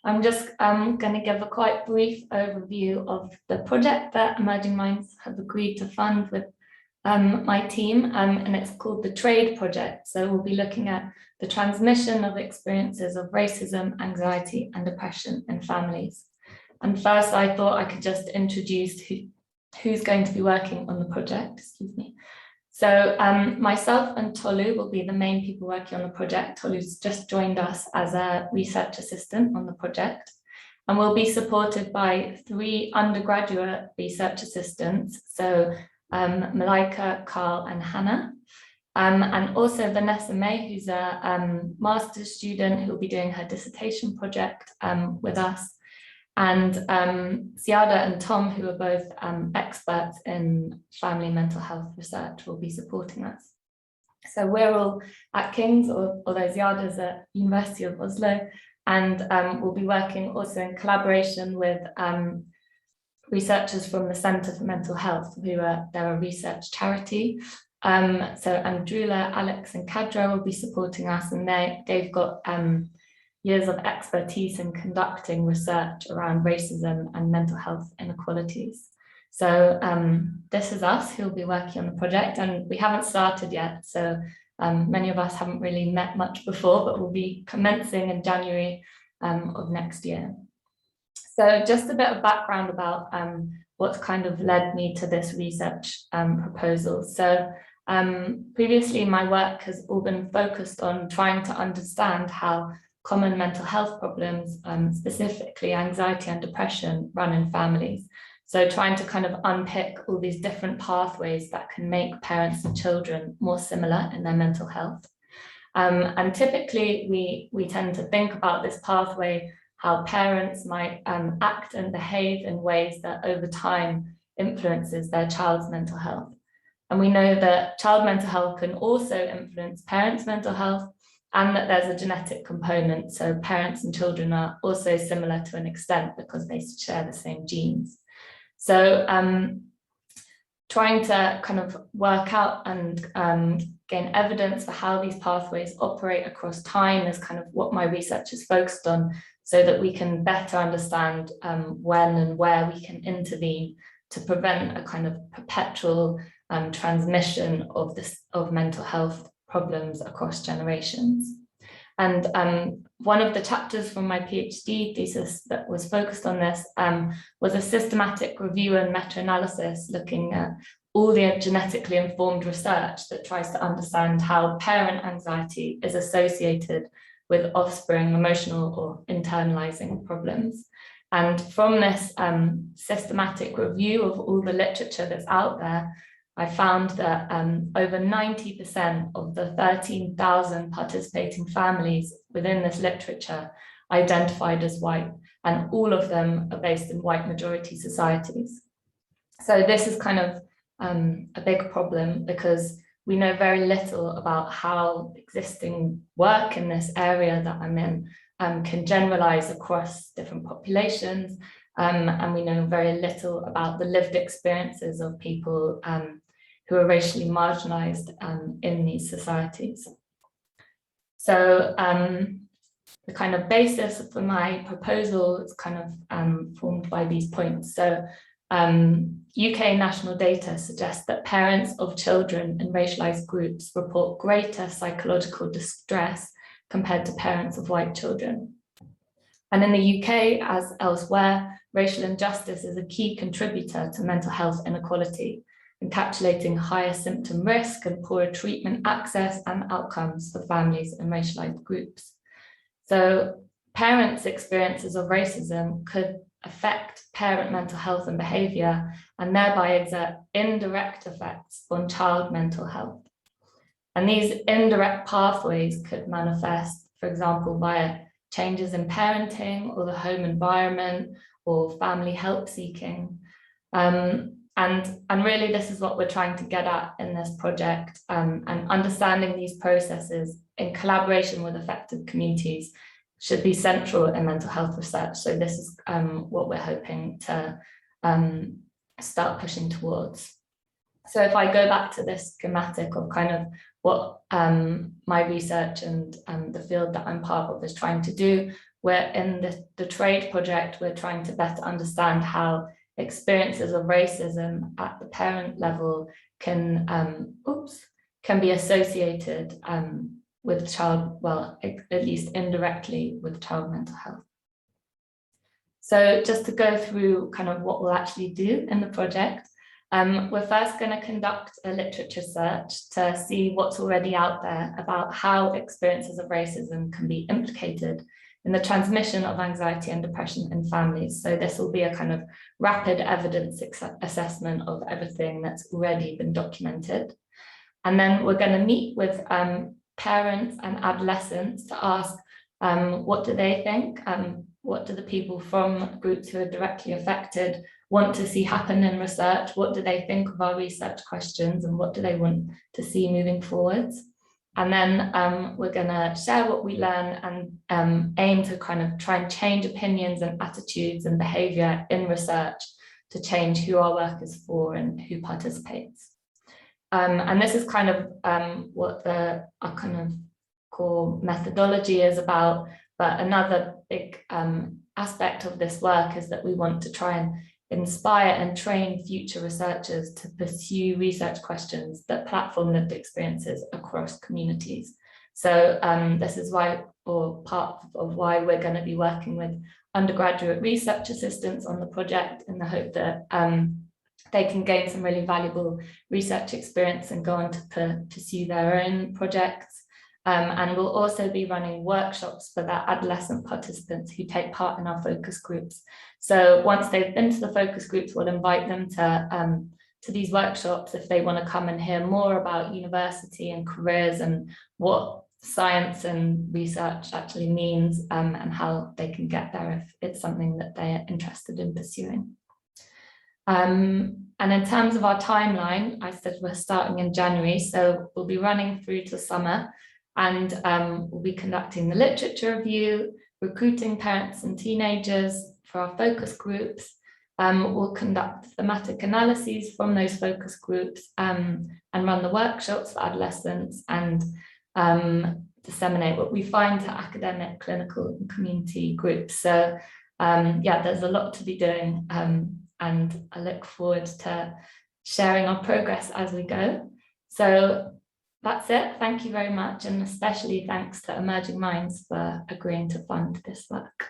I'm just going to give a quite brief overview of the project that Emerging Minds have agreed to fund with my team, and it's called the Trade Project. So we'll be looking at the transmission of experiences of racism, anxiety, and depression in families. And first, I thought I could just introduce who's going to be working on the project, excuse me. So myself and Tolu will be the main people working on the project. Tolu's just joined us as a research assistant on the project, and we'll be supported by 3 undergraduate research assistants. So Malaika, Carl, and Hannah, and also Vanessa May, who's a master's student who will be doing her dissertation project with us. And Ziada and Tom, who are both experts in family mental health research, will be supporting us. So we're all at King's, although Ziada's at University of Oslo, and we'll be working also in collaboration with researchers from the Centre for Mental Health, they're a research charity. So Andrula, Alex, and Kadra will be supporting us, and they've got years of expertise in conducting research around racism and mental health inequalities. So this is us who will be working on the project, and we haven't started yet. So many of us haven't really met much before, but we'll be commencing in January of next year. So just a bit of background about what's kind of led me to this research proposal. So previously my work has all been focused on trying to understand how common mental health problems, specifically anxiety and depression, run in families. So trying to kind of unpick all these different pathways that can make parents and children more similar in their mental health. And typically we tend to think about this pathway, how parents might act and behave in ways that over time influences their child's mental health. And we know that child mental health can also influence parents' mental health, and that there's a genetic component. So parents and children are also similar to an extent because they share the same genes. So trying to kind of work out and gain evidence for how these pathways operate across time is kind of what my research is focused on, so that we can better understand when and where we can intervene to prevent a kind of perpetual transmission of mental health problems across generations. And one of the chapters from my PhD thesis that was focused on this was a systematic review and meta-analysis looking at all the genetically informed research that tries to understand how parent anxiety is associated with offspring emotional or internalizing problems. And from this systematic review of all the literature that's out there, I found that over 90% of the 13,000 participating families within this literature identified as white, and all of them are based in white majority societies. So this is kind of a big problem, because we know very little about how existing work in this area that I'm in can generalize across different populations, and we know very little about the lived experiences of people who are racially marginalized in these societies. So the kind of basis for my proposal is kind of formed by these points. So UK national data suggests that parents of children in racialized groups report greater psychological distress compared to parents of white children. And in the UK, as elsewhere, racial injustice is a key contributor to mental health inequality, encapsulating higher symptom risk and poorer treatment access and outcomes for families in racialized groups. So parents' experiences of racism could affect parent mental health and behavior, and thereby exert indirect effects on child mental health. And these indirect pathways could manifest, for example, via changes in parenting or the home environment or family help seeking. And really, this is what we're trying to get at in this project, and understanding these processes in collaboration with affected communities should be central in mental health research. So this is what we're hoping to start pushing towards. So if I go back to this schematic of kind of what my research and the field that I'm part of is trying to do, we're in the trade project, we're trying to better understand how experiences of racism at the parent level can be associated with child, well, at least indirectly with child mental health. So just to go through kind of what we'll actually do in the project, we're first going to conduct a literature search to see what's already out there about how experiences of racism can be implicated in the transmission of anxiety and depression in families. So this will be a kind of rapid evidence assessment of everything that's already been documented. And then we're going to meet with parents and adolescents to ask what do they think, what do the people from groups who are directly affected want to see happen in research, what do they think of our research questions, and what do they want to see moving forwards. And then we're going to share what we learn and aim to kind of try and change opinions and attitudes and behavior in research to change who our work is for and who participates. And this is kind of what our kind of core methodology is about. But another big aspect of this work is that we want to try and inspire and train future researchers to pursue research questions that platform lived experiences across communities. So this is why, or part of why we're going to be working with undergraduate research assistants on the project in the hope that they can gain some really valuable research experience and go on to pursue their own projects. And we'll also be running workshops for the adolescent participants who take part in our focus groups. So once they've been to the focus groups, we'll invite them to these workshops if they want to come and hear more about university and careers and what science and research actually means and how they can get there if it's something that they're interested in pursuing. And in terms of our timeline, I said we're starting in January, so we'll be running through to summer. And we'll be conducting the literature review, recruiting parents and teenagers for our focus groups. We'll conduct thematic analyses from those focus groups and run the workshops for adolescents and disseminate what we find to academic, clinical and community groups. So yeah, there's a lot to be doing and I look forward to sharing our progress as we go. So that's it. Thank you very much. And especially thanks to Emerging Minds for agreeing to fund this work.